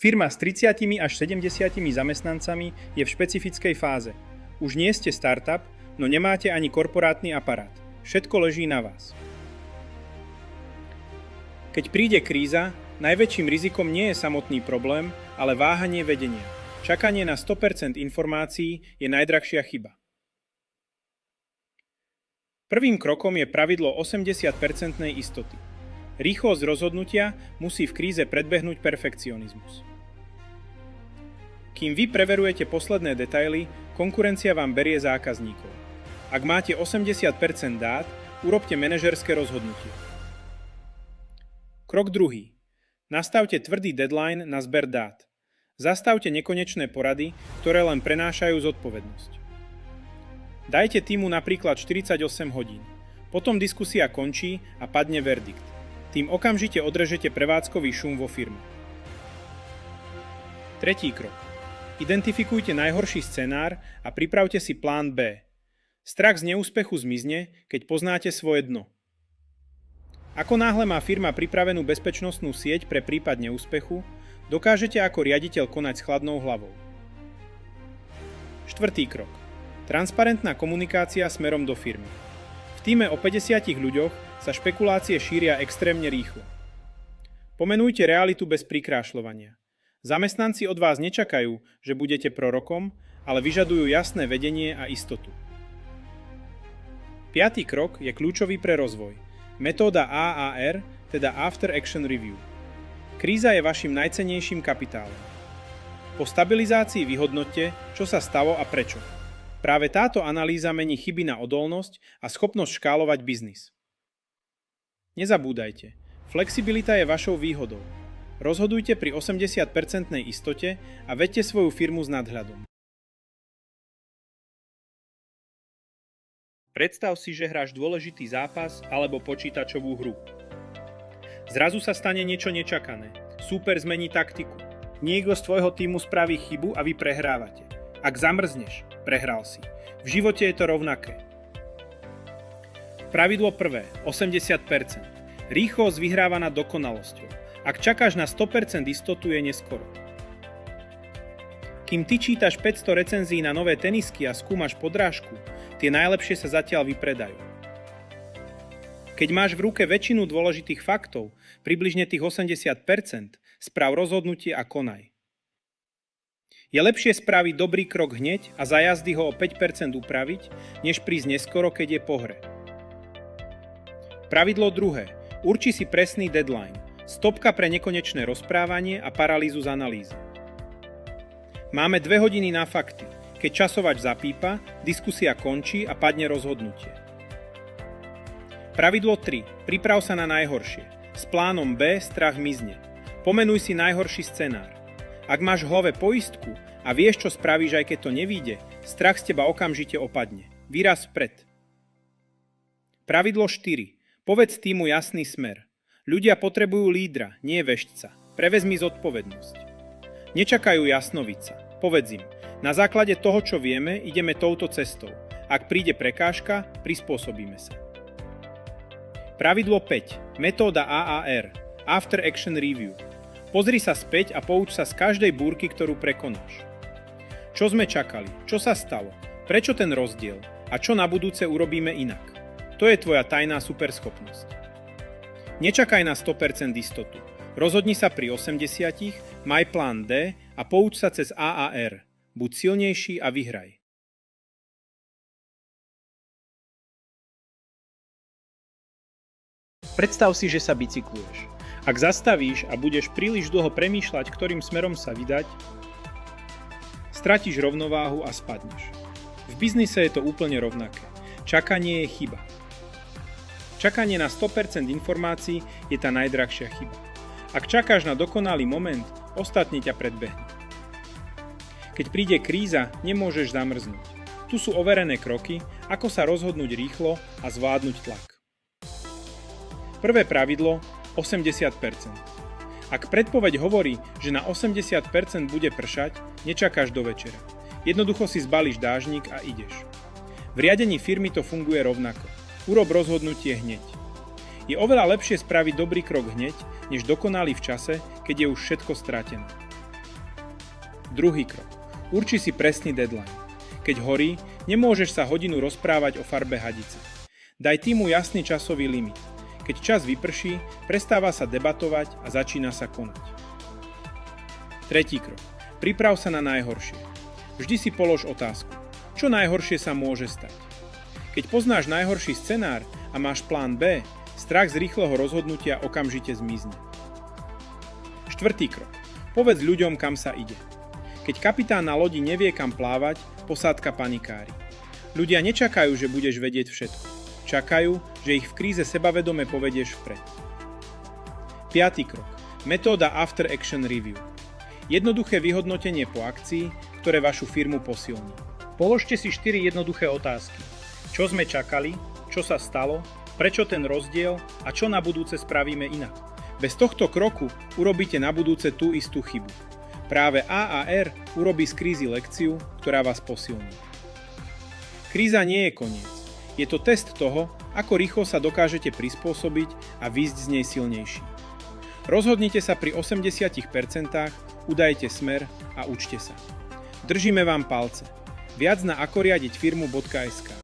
Firma s 30 až 70 zamestnancami je v špecifickej fáze. Už nie ste startup, no nemáte ani korporátny aparát. Všetko leží na vás. Keď príde kríza, najväčším rizikom nie je samotný problém, ale váhanie vedenia. Čakanie na 100% informácií je najdrahšia chyba. Prvým krokom je pravidlo 80% istoty. Rýchlosť rozhodnutia musí v kríze predbehnúť perfekcionizmus. Kým vy preverujete posledné detaily, konkurencia vám berie zákazníkov. Ak máte 80% dát, urobte manažerské rozhodnutie. Krok druhý. Nastavte tvrdý deadline na zber dát. Zastavte nekonečné porady, ktoré len prenášajú zodpovednosť. Dajte týmu napríklad 48 hodín. Potom diskusia končí a padne verdikt. Tým okamžite odrežete prevádzkový šum vo firme. Tretí krok. Identifikujte najhorší scenár a pripravte si plán B. Strach z neúspechu zmizne, keď poznáte svoje dno. Ako náhle má firma pripravenú bezpečnostnú sieť pre prípad neúspechu, dokážete ako riaditeľ konať s chladnou hlavou. Štvrtý krok. Transparentná komunikácia smerom do firmy. V tíme o 50 ľuďoch sa špekulácie šíria extrémne rýchlo. Pomenujte realitu bez prikrášľovania. Zamestnanci od vás nečakajú, že budete prorokom, ale vyžadujú jasné vedenie a istotu. Piatý krok je kľúčový pre rozvoj. Metóda AAR, teda After Action Review. Kríza je vašim najcennejším kapitálom. Po stabilizácii vyhodnoťte, čo sa stalo a prečo. Práve táto analýza mení chyby na odolnosť a schopnosť škálovať biznis. Nezabúdajte, flexibilita je vašou výhodou. Rozhodujte pri 80% istote a vedte svoju firmu s nadhľadom. Predstav si, že hráš dôležitý zápas alebo počítačovú hru. Zrazu sa stane niečo nečakané. Súper zmení taktiku. Niekto z tvojho tímu spraví chybu a vy prehrávate. Ak zamrzneš, prehral si. V živote je to rovnaké. Pravidlo prvé, 80%. Rýchlosť vyhráva nad dokonalosťou. Ak čakáš na 100% istotu, je neskoro. Kým ty čítaš 500 recenzií na nové tenisky a skúmaš podrážku, tie najlepšie sa zatiaľ vypredajú. Keď máš v ruke väčšinu dôležitých faktov, približne tých 80%, sprav rozhodnutie a konaj. Je lepšie spraviť dobrý krok hneď a za jazdy ho o 5% upraviť, než prísť neskoro, keď je po hre. Pravidlo druhé. Urči si presný deadline. Stopka pre nekonečné rozprávanie a paralýzu z analýzy. Máme 2 hodiny na fakty. Keď časovač zapípa, diskusia končí a padne rozhodnutie. Pravidlo 3. Priprav sa na najhoršie. S plánom B strach mizne. Pomenuj si najhorší scenár. Ak máš v hlave poistku a vieš, čo spravíš, aj keď to nevíde, strach z teba okamžite opadne. Výraz vpred. Pravidlo 4. Povedz týmu jasný smer. Ľudia potrebujú lídra, nie veštca. Prevezmi zodpovednosť. Nečakajú jasnovica. Povedz im, na základe toho, čo vieme, ideme touto cestou. Ak príde prekážka, prispôsobíme sa. Pravidlo 5. Metóda AAR. After Action Review. Pozri sa späť a pouč sa z každej búrky, ktorú prekonáš. Čo sme čakali? Čo sa stalo? Prečo ten rozdiel? A čo na budúce urobíme inak? To je tvoja tajná superschopnosť. Nečakaj na 100% istotu. Rozhodni sa pri 80, maj plán D a pouč sa cez AAR. Buď silnejší a vyhraj. Predstav si, že sa bicykluješ. Ak zastavíš a budeš príliš dlho premýšľať, ktorým smerom sa vydať, stratíš rovnováhu a spadneš. V biznise je to úplne rovnaké. Čakanie je chyba. Čakanie na 100% informácií je tá najdrahšia chyba. Ak čakáš na dokonalý moment, ostatní ťa predbehnú. Keď príde kríza, nemôžeš zamrznúť. Tu sú overené kroky, ako sa rozhodnúť rýchlo a zvládnuť tlak. Prvé pravidlo 80%. Ak predpoveď hovorí, že na 80% bude pršať, nečakáš do večera. Jednoducho si zbalíš dážnik a ideš. V riadení firmy to funguje rovnako. Urob rozhodnutie hneď. Je oveľa lepšie spraviť dobrý krok hneď, než dokonalý v čase, keď je už všetko stratené. Druhý krok. Urči si presný deadline. Keď horí, nemôžeš sa hodinu rozprávať o farbe hadice. Daj týmu jasný časový limit. Keď čas vyprší, prestáva sa debatovať a začína sa konať. Tretí krok. Priprav sa na najhoršie. Vždy si polož otázku. Čo najhoršie sa môže stať? Keď poznáš najhorší scenár a máš plán B, strach z rýchleho rozhodnutia okamžite zmizne. Štvrtý krok. Povedz ľuďom, kam sa ide. Keď kapitán na lodi nevie, kam plávať, posádka panikári. Ľudia nečakajú, že budeš vedieť všetko. Čakajú, že ich v kríze sebavedome povedieš vpred. Piatý krok. Metóda After Action Review. Jednoduché vyhodnotenie po akcii, ktoré vašu firmu posilní. Položte si 4 jednoduché otázky. Čo sme čakali? Čo sa stalo? Prečo ten rozdiel? A čo na budúce spravíme inak? Bez tohto kroku urobíte na budúce tú istú chybu. Práve A a R urobí z krízy lekciu, ktorá vás posilní. Kríza nie je koniec. Je to test toho, ako rýchlo sa dokážete prispôsobiť a výjsť z nej silnejší. Rozhodnite sa pri 80%, udajte smer a učte sa. Držíme vám palce. Viac na akoriadiť firmu.sk